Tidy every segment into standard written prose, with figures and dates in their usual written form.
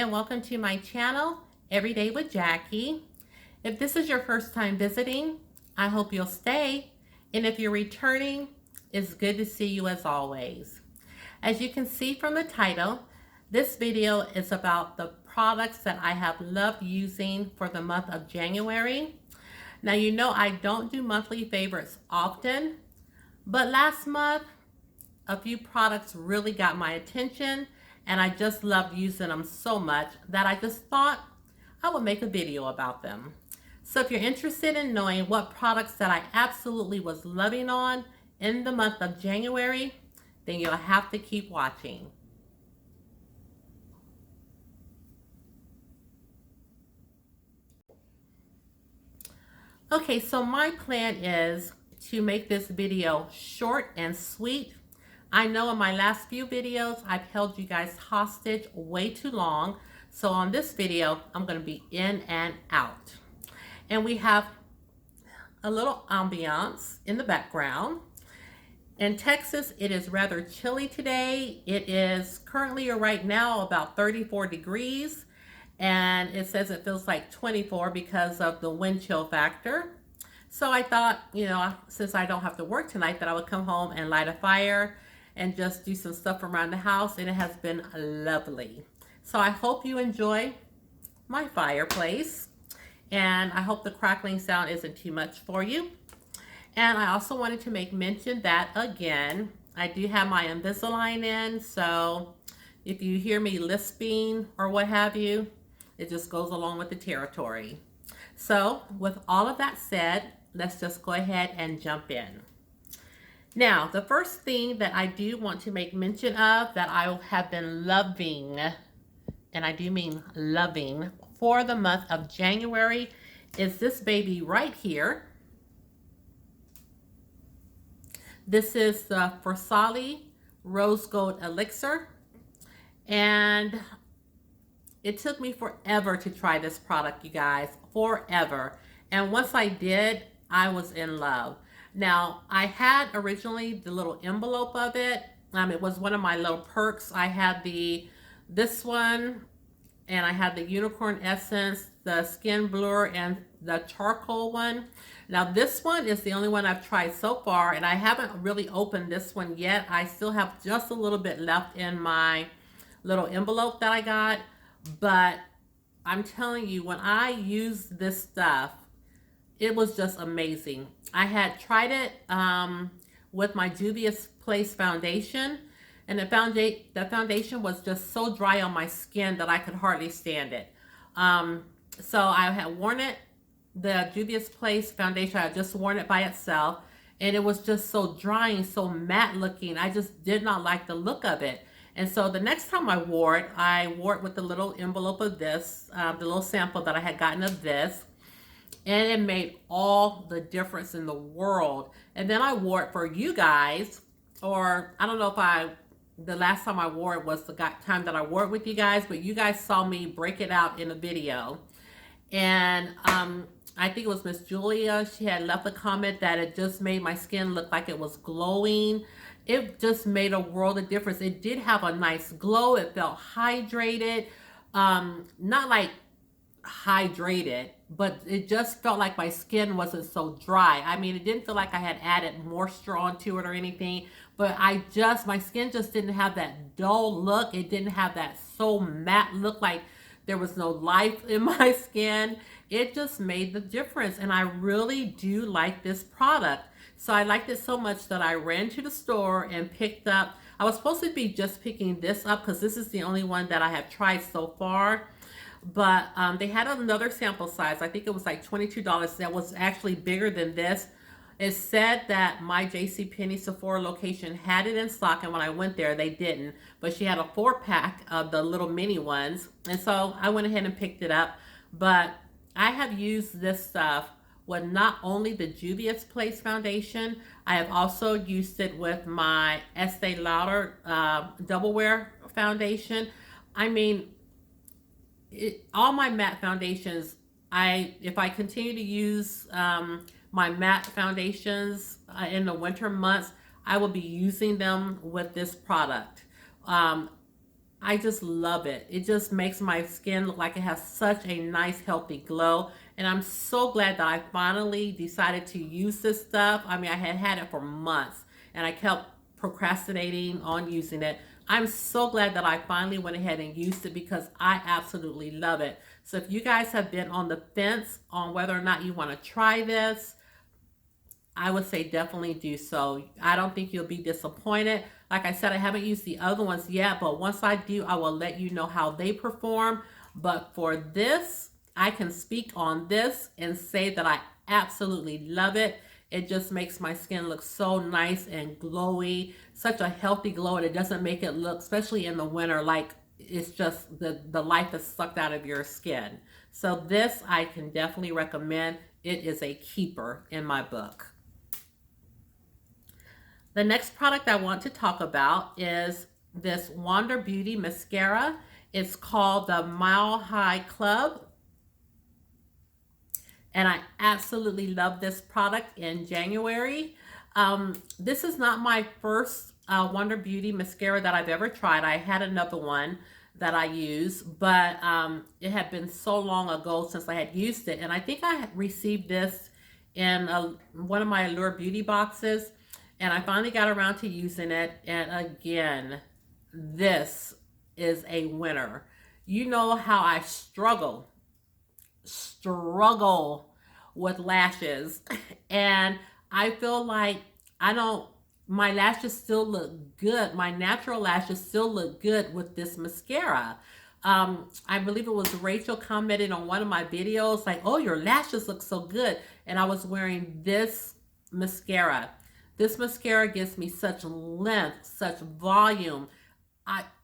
and welcome to my channel, Everyday with Jackie. If this is your first time visiting, I hope you'll stay. And if you're returning, it's good to see you as always. As you can see from the title, this video is about the products that I have loved using for the month of January. Now, you know I don't do monthly favorites often, but last month, a few products really got my attention and I just loved using them so much that I just thought I would make a video about them. So if you're interested in knowing what products that I absolutely was loving on in the month of January, then you'll have to keep watching. Okay, so my plan is to make this video short and sweet. I know in my last few videos, I've held you guys hostage way too long. So on this video, I'm going to be in and out. And we have a little ambiance in the background. In Texas, it is rather chilly today. It is currently right now about 34 degrees. And it says it feels like 24 because of the wind chill factor. So I thought, you know, since I don't have to work tonight, that I would come home and light a fire and just do some stuff around the house, and it has been lovely. So I hope you enjoy my fireplace, and I hope the crackling sound isn't too much for you. And I also wanted to make mention that, again, I do have my Invisalign in, so if you hear me lisping or what have you, it just goes along with the territory. So with all of that said, let's just go ahead and jump in. Now, the first thing that I do want to make mention of that I have been loving, and I do mean loving, for the month of January is this baby right here. This is the Filt'r Rose Gold Elixir, and it took me forever to try this product, you guys, forever. And once I did, I was in love. Now, I had originally the little envelope of it. It was one of my little perks. I had this one, and I had the Unicorn Essence, the Skin Blur, and the Charcoal one. Now, this one is the only one I've tried so far, and I haven't really opened this one yet. I still have just a little bit left in my little envelope that I got. But I'm telling you, when I used this stuff, it was just amazing. I had tried it with my Juvia Place foundation, and the foundation was just so dry on my skin that I could hardly stand it. So I had worn it, the Juvia Place foundation, I had just worn it by itself, and it was just so dry and so matte looking. I just did not like the look of it. And so the next time I wore it with the little envelope of this, the little sample that I had gotten of this. And it made all the difference in the world. And then I wore it for you guys, or I don't know if the last time I wore it was the time that I wore it with you guys, but you guys saw me break it out in a video. And I think it was Miss Julia. She had left a comment that it just made my skin look like it was glowing. It just made a world of difference. It did have a nice glow. It felt hydrated. Not like hydrated, but it just felt like my skin wasn't so dry. I mean, it didn't feel like I had added moisture onto it or anything, but my skin just didn't have that dull look. It didn't have that so matte look, like there was no life in my skin. It just made the difference, and I really do like this product. So I liked it so much that I ran to the store and picked up, I was supposed to be just picking this up because this is the only one that I have tried so far. But they had another sample size. I think it was like $22. That was actually bigger than this. It said that my JCPenney Sephora location had it in stock, and when I went there, they didn't. But she had a 4-pack of the little mini ones, and so I went ahead and picked it up. But I have used this stuff with not only the Juvia Place foundation, I have also used it with my Estee Lauder Double Wear foundation. I mean, all my matte foundations, if I continue to use my matte foundations in the winter months, I will be using them with this product. I just love it. It just makes my skin look like it has such a nice, healthy glow. And I'm so glad that I finally decided to use this stuff. I mean, I had had it for months and I kept procrastinating on using it. I'm so glad that I finally went ahead and used it because I absolutely love it. So if you guys have been on the fence on whether or not you want to try this, I would say definitely do so. I don't think you'll be disappointed. Like I said, I haven't used the other ones yet, but once I do, I will let you know how they perform. But for this, I can speak on this and say that I absolutely love it. It just makes my skin look so nice and glowy, such a healthy glow, and it doesn't make it look, especially in the winter, like it's just the life is sucked out of your skin. So this I can definitely recommend. It is a keeper in my book. The next product I want to talk about is this Wander Beauty mascara. It's called the Mile High Club. And I absolutely love this product in January. This is not my first Wander Beauty mascara that I've ever tried. I had another one that I use, but it had been so long ago since I had used it. And I think I had received this in one of my Allure Beauty boxes. And I finally got around to using it. And again, this is a winner. You know how I struggle with lashes. And I feel like my lashes still look good. My natural lashes still look good with this mascara. I believe it was Rachel commented on one of my videos like, oh, your lashes look so good. And I was wearing this mascara. This mascara gives me such length, such volume.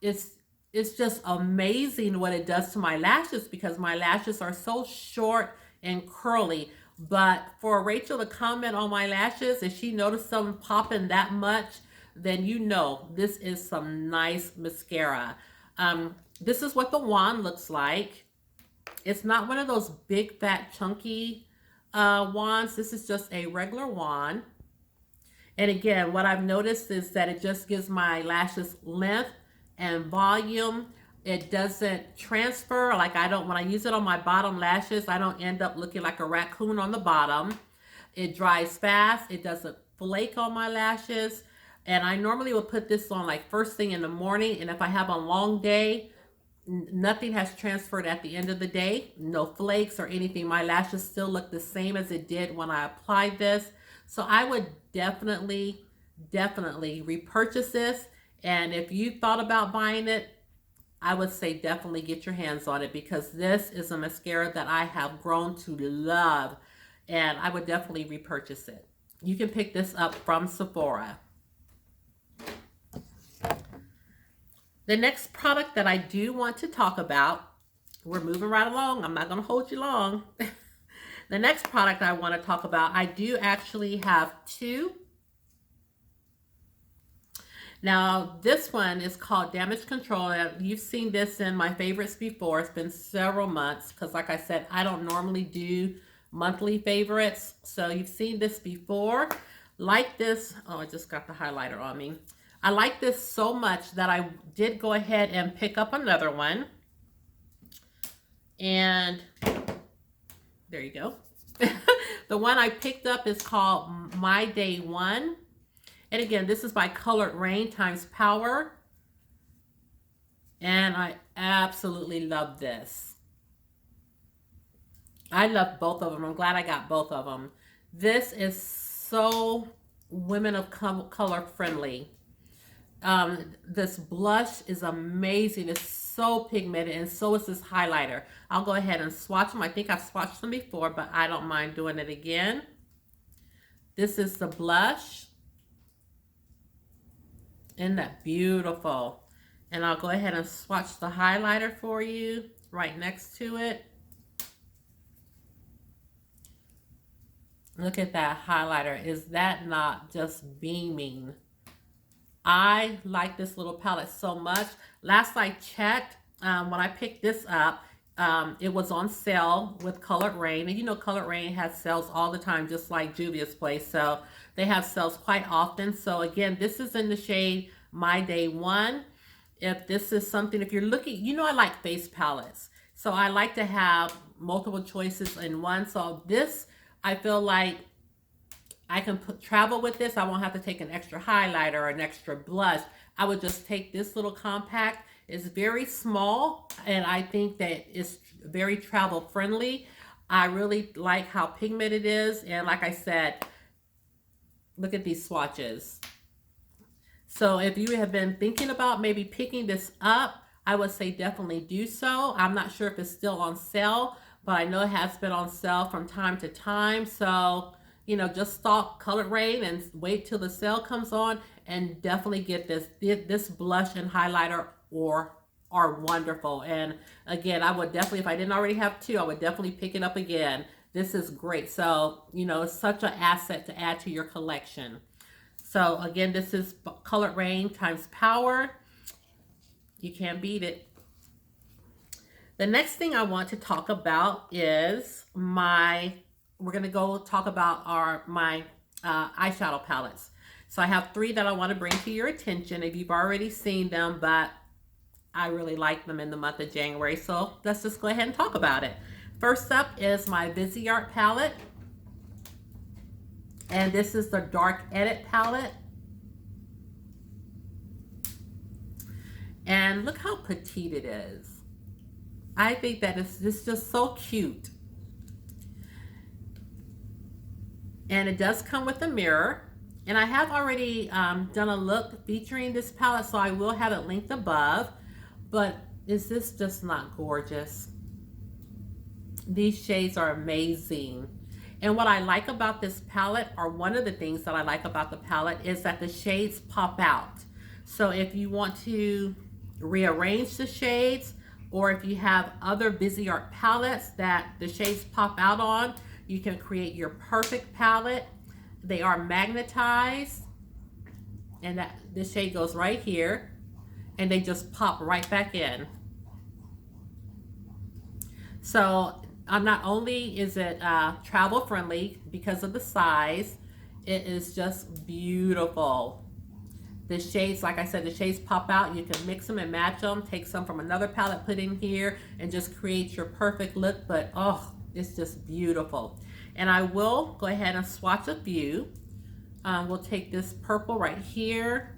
It's just amazing what it does to my lashes because my lashes are so short and curly. But for Rachel to comment on my lashes, if she noticed them popping that much, then you know this is some nice mascara. This is what the wand looks like. It's not one of those big, fat, chunky wands. This is just a regular wand. And again, what I've noticed is that it just gives my lashes length and volume. It doesn't transfer. Like when I use it on my bottom lashes, I don't end up looking like a raccoon on the bottom. It dries fast. It doesn't flake on my lashes. And I normally would put this on like first thing in the morning. And if I have a long day, nothing has transferred at the end of the day. No flakes or anything. My lashes still look the same as it did when I applied this. So I would definitely repurchase this. And if you thought about buying it, I would say definitely get your hands on it because this is a mascara that I have grown to love. And I would definitely repurchase it. You can pick this up from Sephora. The next product that I do want to talk about, we're moving right along. I'm not going to hold you long. The next product I want to talk about, I do actually have two. Now, this one is called Damage Control. You've seen this in my favorites before. It's been several months because, like I said, I don't normally do monthly favorites. So you've seen this before. Like this. Oh, I just got the highlighter on me. I like this so much that I did go ahead and pick up another one. And there you go. The one I picked up is called My Day One. And again, this is by Colored Rain times Power. And I absolutely love this. I love both of them. I'm glad I got both of them. This is so women of color friendly. This blush is amazing. It's so pigmented, and so is this highlighter. I'll go ahead and swatch them. I think I've swatched them before, but I don't mind doing it again. This is the blush. Isn't that beautiful? And I'll go ahead and swatch the highlighter for you right next to it. Look at that highlighter. Is that not just beaming? I like this little palette so much. Last I checked, when I picked this up, it was on sale with Colored Rain. And you know Colored Rain has sales all the time, just like Juvia's place. So they have sales quite often. So again, this is in the shade My Day One. if this is something, if you're looking, you know, I like face palettes. So I like to have multiple choices in one. So this, I feel like I can travel with this. I won't have to take an extra highlighter or an extra blush. I would just take this little compact. It's very small, and I think that it's very travel friendly. I really like how pigmented it is. And like I said, look at these swatches. So if you have been thinking about maybe picking this up, I would say definitely do so. I'm not sure if it's still on sale, but I know it has been on sale from time to time. So, you know, just stalk Colored Rain and wait till the sale comes on, and definitely get this. This blush and highlighter are wonderful. And again, I would definitely, if I didn't already have two, I would definitely pick it up again. This is great. So, you know, it's such an asset to add to your collection. So again, this is Colored Rain times Power. You can't beat it. The next thing I want to talk about is we're going to go talk about my eyeshadow palettes. So I have 3 that I want to bring to your attention if you've already seen them, but I really like them in the month of January. So let's just go ahead and talk about it. First up is my Viseart palette. And this is the Dark Edit palette. And look how petite it is. I think that it's just so cute. And it does come with a mirror. And I have already done a look featuring this palette, so I will have it linked above. But is this just not gorgeous? These shades are amazing. And what I like about this palette, or one of the things that I like about the palette, is that the shades pop out. So if you want to rearrange the shades, or if you have other Viseart palettes that the shades pop out on, you can create your perfect palette. They are magnetized, and the shade goes right here, and they just pop right back in. So not only is it travel friendly because of the size, it is just beautiful. The shades, like I said, the shades pop out. You can mix them and match them. Take some from another palette, put in here, and just create your perfect look. But oh, it's just beautiful. And I will go ahead and swatch a few. We'll take this purple right here.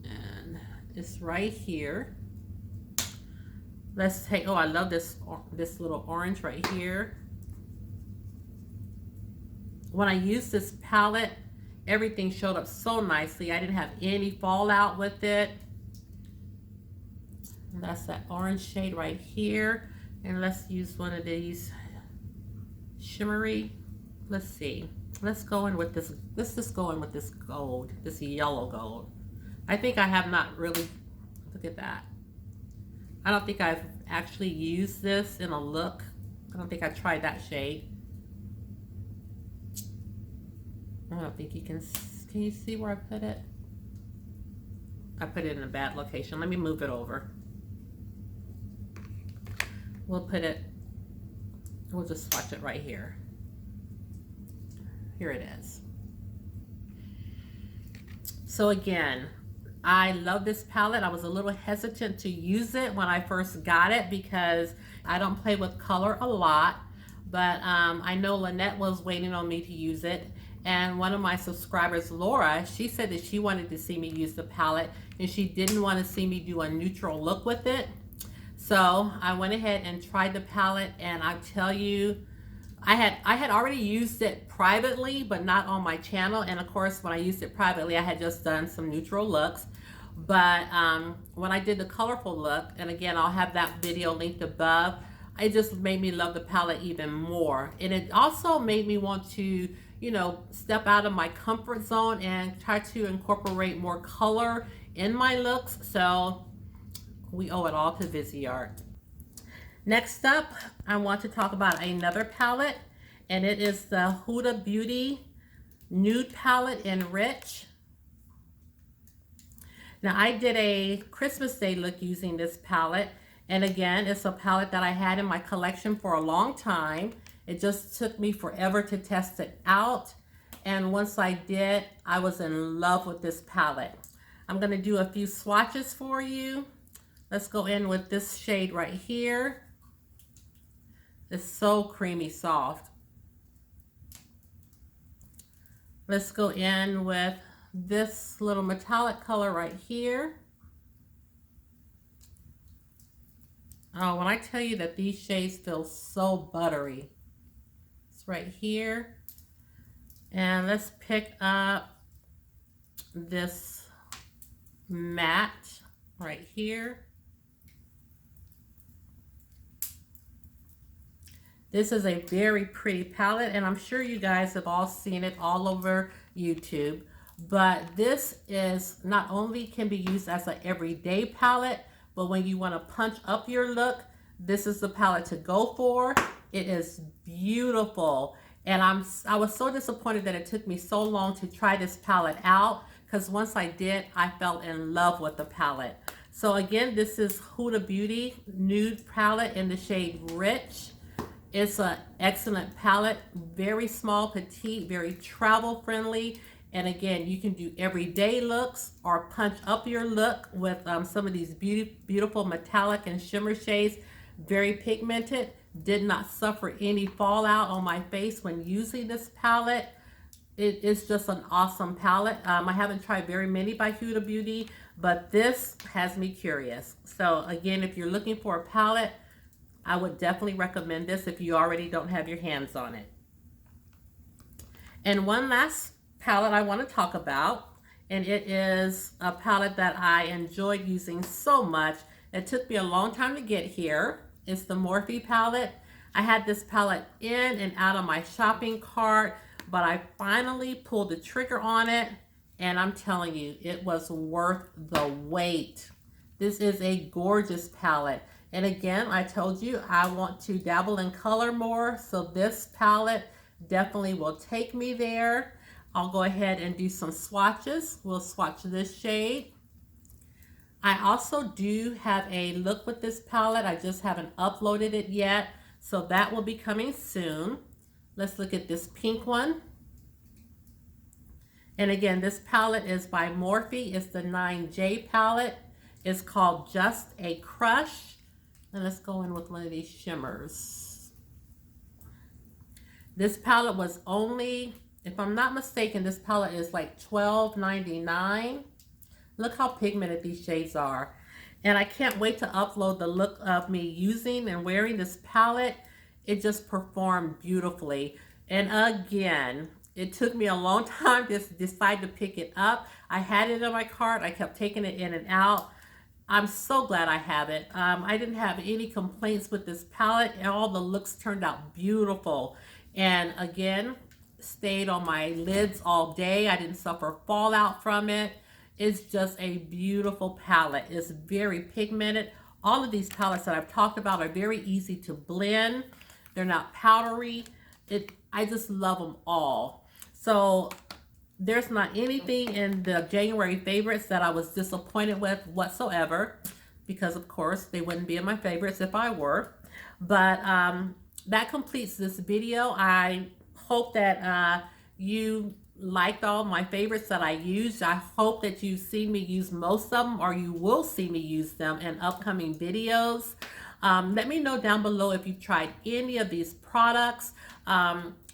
And it's right here. Let's take, oh, I love this little orange right here. When I used this palette, everything showed up so nicely. I didn't have any fallout with it. And that's that orange shade right here. And let's use one of these shimmery. Let's see. Let's go in with this. Let's just go in with this gold, this yellow gold. I think I have not really, look at that. I don't think I've actually used this in a look. I don't think I tried that shade. I don't think you can you see where I put it? I put it in a bad location. Let me move it over. We'll just swatch it right here. Here it is. So again, I love this palette. I was a little hesitant to use it when I first got it because I don't play with color a lot, but I know Lynette was waiting on me to use it. And one of my subscribers, Laura, she said that she wanted to see me use the palette and she didn't want to see me do a neutral look with it. So I went ahead and tried the palette, and I tell you, I had already used it privately, but not on my channel. And of course, when I used it privately, I had just done some neutral looks. But when I did the colorful look, and again, I'll have that video linked above, it just made me love the palette even more. And it also made me want to, you know, step out of my comfort zone and try to incorporate more color in my looks. So we owe it all to Viseart. Next up, I want to talk about another palette, and it is the Huda Beauty Nude Palette in Rich. Now, I did a Christmas Day look using this palette, and again, it's a palette that I had in my collection for a long time. It just took me forever to test it out. And once I did, I was in love with this palette. I'm going to do a few swatches for you. Let's go in with this shade right here. It's so creamy soft. Let's go in with this little metallic color right here. Oh, when I tell you that these shades feel so buttery. It's right here. And let's pick up this matte right here. This is a very pretty palette, and I'm sure you guys have all seen it all over YouTube. But this is not only can be used as an everyday palette, but when you want to punch up your look, this is the palette to go for. It is beautiful. And I was so disappointed that it took me so long to try this palette out, because once I did, I fell in love with the palette. So again, this is Huda Beauty Nude Palette in the shade Rich. It's an excellent palette, very small, petite, very travel friendly. And again, you can do everyday looks or punch up your look with some of these beautiful metallic and shimmer shades. Very pigmented. Did not suffer any fallout on my face when using this palette. It is just an awesome palette. I haven't tried very many by Huda Beauty, but this has me curious. So again, if you're looking for a palette, I would definitely recommend this if you already don't have your hands on it. And one last palette I want to talk about, and it is a palette that I enjoyed using so much. It took me a long time to get here. It's the Morphe palette. I had this palette in and out of my shopping cart, but I finally pulled the trigger on it, and I'm telling you, it was worth the wait. This is a gorgeous palette. And again, I told you I want to dabble in color more, so this palette definitely will take me there. I'll go ahead and do some swatches. We'll swatch this shade. I also do have a look with this palette. I just haven't uploaded it yet, so that will be coming soon. Let's look at this pink one. And again, this palette is by Morphe. It's the 9J palette. It's called Just a Crush. And let's go in with one of these shimmers. This palette was only, if I'm not mistaken, this palette is like $12.99. Look how pigmented these shades are. And I can't wait to upload the look of me using and wearing this palette. It just performed beautifully. And again, it took me a long time to decide to pick it up. I had it in my cart. I kept taking it in and out. I'm so glad I have it. I didn't have any complaints with this palette. All the looks turned out beautiful. And again, stayed on my lids all day. I didn't suffer fallout from it. It's just a beautiful palette. It's very pigmented. All of these palettes that I've talked about are very easy to blend. They're not powdery. I just love them all. So there's not anything in the January favorites that I was disappointed with whatsoever, because of course they wouldn't be in my favorites if I were. But that completes this video. I hope that you liked all my favorites that I used. I hope that you've seen me use most of them, or you will see me use them in upcoming videos. Let me know down below if you've tried any of these products.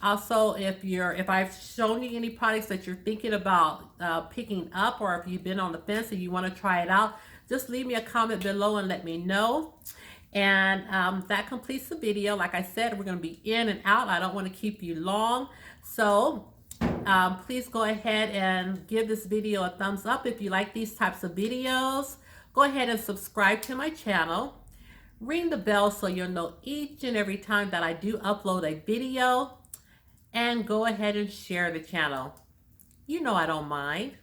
Also, if I've shown you any products that you're thinking about picking up, or if you've been on the fence and you want to try it out, just leave me a comment below and let me know. And that completes the video. Like I said, we're going to be in and out. I don't want to keep you long. So please go ahead and give this video a thumbs up if you like these types of videos. Go ahead and subscribe to my channel. Ring the bell so you'll know each and every time that I do upload a video. And go ahead and share the channel. You know I don't mind.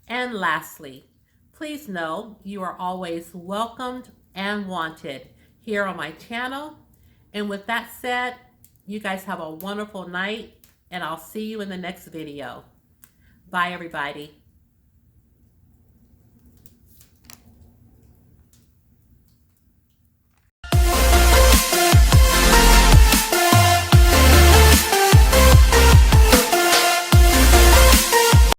And lastly, please know you are always welcomed and wanted here on my channel. And with that said, you guys have a wonderful night, and I'll see you in the next video. Bye, everybody.